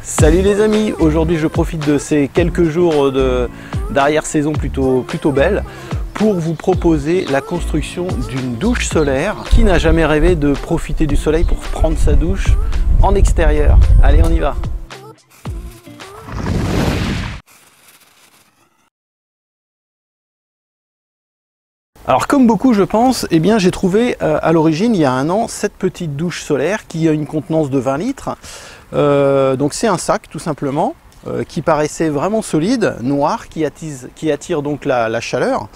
Salut les amis, aujourd'hui je profite de ces quelques jours d'arrière-saison plutôt belle pour vous proposer la construction d'une douche solaire. Qui n'a jamais rêvé de profiter du soleil pour prendre sa douche en extérieur? Allez, on y va! Alors comme beaucoup je pense, eh bien j'ai trouvé à l'origine il y a un an cette petite douche solaire qui a une contenance de 20 litres. Donc c'est un sac tout simplement qui paraissait vraiment solide, noir, qui attire donc la chaleur.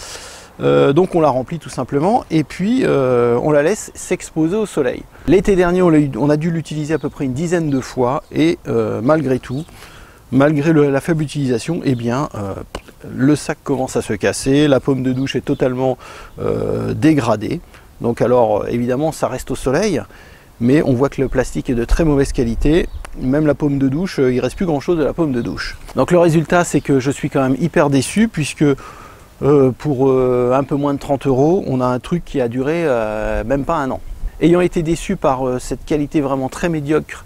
Donc on la remplit tout simplement et puis on la laisse s'exposer au soleil. L'été dernier on a dû l'utiliser à peu près une dizaine de fois et malgré tout, malgré la faible utilisation, eh bien le sac commence à se casser, la paume de douche est totalement dégradée. Donc alors évidemment ça reste au soleil, mais on voit que le plastique est de très mauvaise qualité. Même la paume de douche, il ne reste plus grand chose de la paume de douche. Donc le résultat c'est que je suis quand même hyper déçu puisque pour un peu moins de 30 €, on a un truc qui a duré même pas un an. Ayant été déçu par cette qualité vraiment très médiocre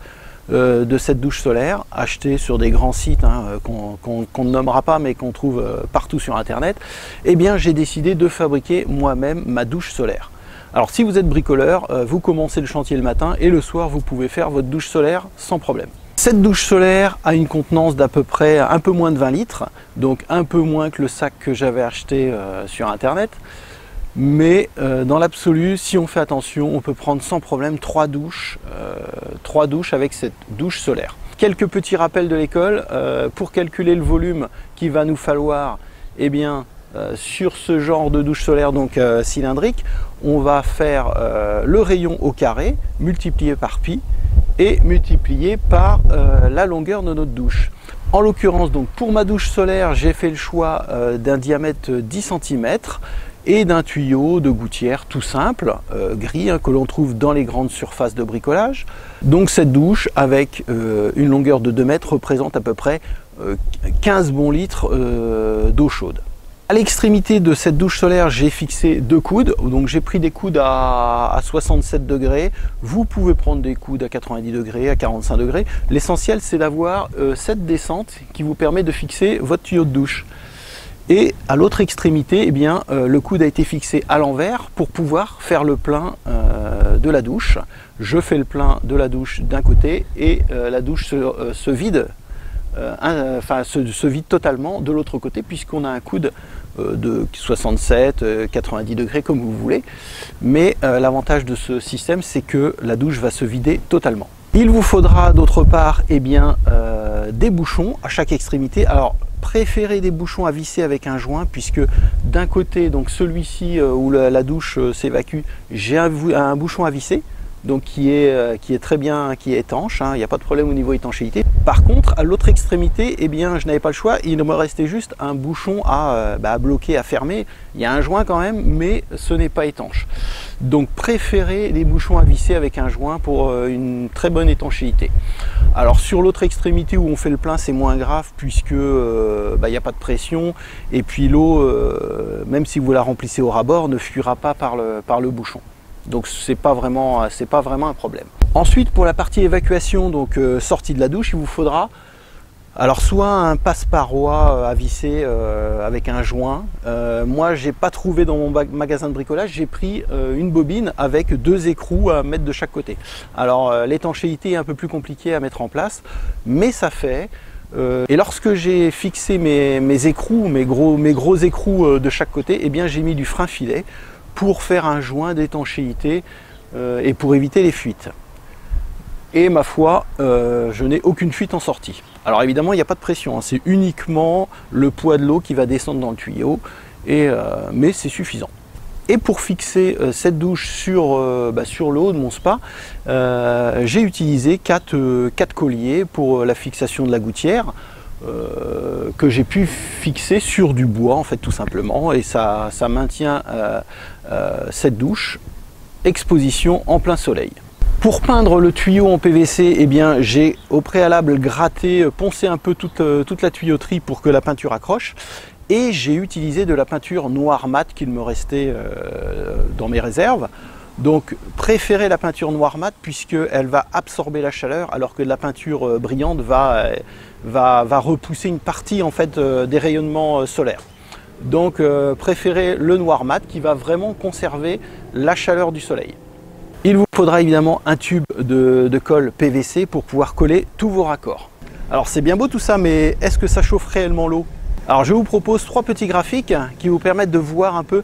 de cette douche solaire, achetée sur des grands sites qu'on ne nommera pas mais qu'on trouve partout sur internet, eh bien j'ai décidé de fabriquer moi-même ma douche solaire. Alors si vous êtes bricoleur, vous commencez le chantier le matin et le soir vous pouvez faire votre douche solaire sans problème. Cette douche solaire a une contenance d'à peu près un peu moins de 20 litres, donc un peu moins que le sac que j'avais acheté sur internet. Mais dans l'absolu, si on fait attention, on peut prendre sans problème 3 douches avec cette douche solaire. Quelques petits rappels de l'école, pour calculer le volume qu'il va nous falloir, eh bien, sur ce genre de douche solaire donc cylindrique, on va faire le rayon au carré, multiplié par pi, et multiplié par la longueur de notre douche. En l'occurrence, donc pour ma douche solaire, j'ai fait le choix d'un diamètre 10 cm et d'un tuyau de gouttière tout simple, gris, que l'on trouve dans les grandes surfaces de bricolage. Donc cette douche avec une longueur de 2 mètres représente à peu près 15 bons litres d'eau chaude. À l'extrémité de cette douche solaire, j'ai fixé 2 coudes, donc j'ai pris des coudes à 67 degrés. Vous pouvez prendre des coudes à 90 degrés, à 45 degrés. L'essentiel, c'est d'avoir cette descente qui vous permet de fixer votre tuyau de douche. Et à l'autre extrémité, eh bien, le coude a été fixé à l'envers pour pouvoir faire le plein de la douche. Je fais le plein de la douche d'un côté et la douche se vide. Se vide totalement de l'autre côté puisqu'on a un coude de 67, 90 degrés comme vous voulez, mais l'avantage de ce système c'est que la douche va se vider totalement. Il vous faudra d'autre part eh bien, des bouchons à chaque extrémité. Alors préférez des bouchons à visser avec un joint puisque d'un côté, donc celui-ci où la douche s'évacue, j'ai un bouchon à visser. Donc qui est très bien, qui est étanche, il n'y a pas de problème au niveau étanchéité. Par contre, à l'autre extrémité, eh bien, je n'avais pas le choix, il me restait juste un bouchon à bloquer, à fermer. Il y a un joint quand même, mais ce n'est pas étanche. Donc préférez les bouchons à visser avec un joint pour une très bonne étanchéité. Alors sur l'autre extrémité où on fait le plein, c'est moins grave puisque il n'y a pas de pression et puis l'eau, même si vous la remplissez au ras-bord, ne fuira pas par le bouchon. Donc c'est pas vraiment un problème. Ensuite pour la partie évacuation, donc sortie de la douche, il vous faudra alors soit un passe-paroi à visser avec un joint. Moi j'ai pas trouvé dans mon magasin de bricolage, j'ai pris une bobine avec 2 écrous à mettre de chaque côté. Alors l'étanchéité est un peu plus compliquée à mettre en place, mais ça fait. Et lorsque j'ai fixé mes écrous, mes gros écrous de chaque côté, eh bien j'ai mis du frein filet pour faire un joint d'étanchéité et pour éviter les fuites. Et ma foi, je n'ai aucune fuite en sortie. Alors évidemment, il n'y a pas de pression, c'est uniquement le poids de l'eau qui va descendre dans le tuyau, mais c'est suffisant. Et pour fixer cette douche sur le haut de mon spa, j'ai utilisé 4 colliers pour la fixation de la gouttière. Que j'ai pu fixer sur du bois en fait tout simplement, et ça maintient cette douche exposition en plein soleil. Pour peindre le tuyau en PVC, eh bien j'ai au préalable gratté, poncé un peu toute la tuyauterie pour que la peinture accroche, Et j'ai utilisé de la peinture noire mat qu'il me restait dans mes réserves. Donc préférez la peinture noire mat puisqu'elle va absorber la chaleur, alors que la peinture brillante va repousser une partie en fait des rayonnements solaires. Donc préférez le noir mat qui va vraiment conserver la chaleur du soleil. Il vous faudra évidemment un tube de colle PVC pour pouvoir coller tous vos raccords. Alors c'est bien beau tout ça, mais est-ce que ça chauffe réellement l'eau? Alors je vous propose 3 petits graphiques qui vous permettent de voir un peu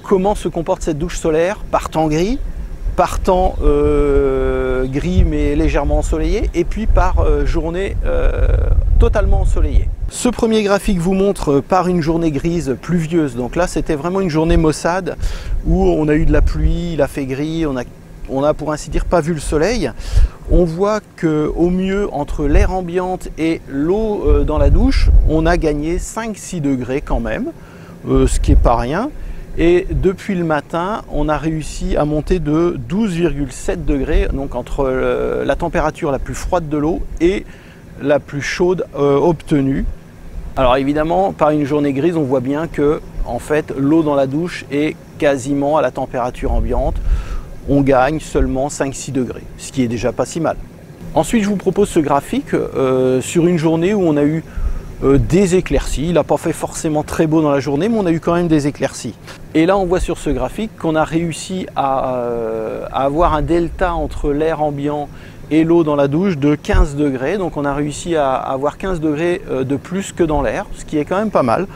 comment se comporte cette douche solaire par temps gris, par temps gris mais légèrement ensoleillé, et puis par journée totalement ensoleillée. Ce premier graphique vous montre par une journée grise pluvieuse. Donc là c'était vraiment une journée maussade où on a eu de la pluie, il a fait gris, on a pour ainsi dire pas vu le soleil. On voit que au mieux entre l'air ambiante et l'eau dans la douche, on a gagné 5-6 degrés quand même, ce qui n'est pas rien. Et depuis le matin, on a réussi à monter de 12,7 degrés, donc entre la température la plus froide de l'eau et la plus chaude obtenue. Alors évidemment, par une journée grise, on voit bien que en fait, l'eau dans la douche est quasiment à la température ambiante. On gagne seulement 5-6 degrés, ce qui est déjà pas si mal. Ensuite, je vous propose ce graphique sur une journée où on a eu des éclaircies. Il n'a pas fait forcément très beau dans la journée, mais on a eu quand même des éclaircies. Et là, on voit sur ce graphique qu'on a réussi à avoir un delta entre l'air ambiant et l'eau dans la douche de 15 degrés. Donc on a réussi à avoir 15 degrés de plus que dans l'air, ce qui est quand même pas mal.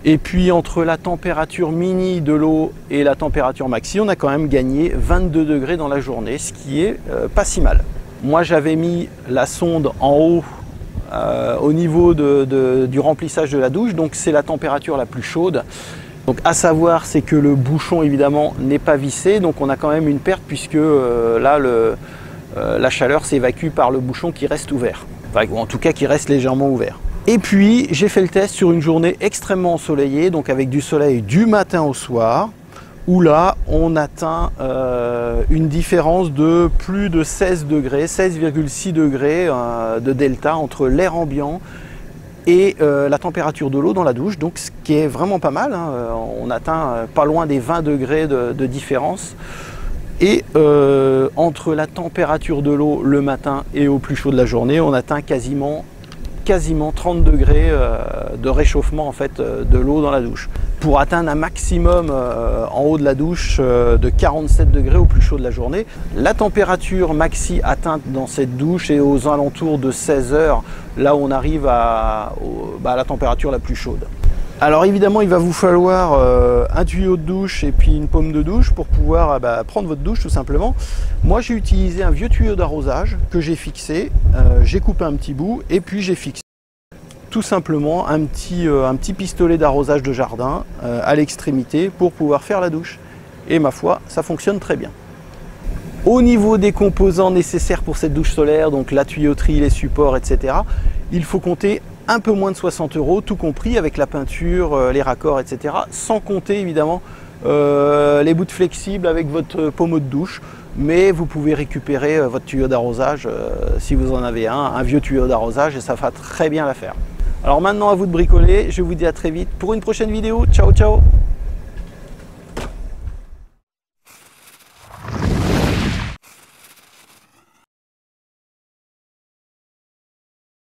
Et puis entre la température mini de l'eau et la température maxi, on a quand même gagné 22 degrés dans la journée, ce qui est pas si mal. Moi j'avais mis la sonde en haut au niveau du remplissage de la douche, donc c'est la température la plus chaude. Donc à savoir c'est que le bouchon évidemment n'est pas vissé, donc on a quand même une perte puisque là la chaleur s'évacue par le bouchon qui reste ouvert, enfin, ou en tout cas qui reste légèrement ouvert. Et puis j'ai fait le test sur une journée extrêmement ensoleillée, donc avec du soleil du matin au soir, où là on atteint une différence de plus de 16 degrés, 16,6 degrés de delta entre l'air ambiant et la température de l'eau dans la douche, donc ce qui est vraiment pas mal, hein. On atteint pas loin des 20 degrés de différence. Et entre la température de l'eau le matin et au plus chaud de la journée, on atteint quasiment 30 degrés de réchauffement en fait de l'eau dans la douche, pour atteindre un maximum en haut de la douche de 47 degrés au plus chaud de la journée. La température maxi atteinte dans cette douche est aux alentours de 16 heures, là où on arrive à la température la plus chaude. Alors évidemment il va vous falloir un tuyau de douche et puis une paume de douche pour pouvoir prendre votre douche tout simplement. Moi j'ai utilisé un vieux tuyau d'arrosage que j'ai fixé, j'ai coupé un petit bout et puis j'ai fixé tout simplement un petit pistolet d'arrosage de jardin à l'extrémité pour pouvoir faire la douche. Et ma foi, ça fonctionne très bien. Au niveau des composants nécessaires pour cette douche solaire, donc la tuyauterie, les supports, etc., il faut compter un peu moins de 60 €, tout compris avec la peinture, les raccords, etc. Sans compter évidemment les bouts flexibles avec votre pommeau de douche. Mais vous pouvez récupérer votre tuyau d'arrosage si vous en avez un vieux tuyau d'arrosage, et ça va très bien l'affaire. Alors maintenant à vous de bricoler, je vous dis à très vite pour une prochaine vidéo. Ciao ciao!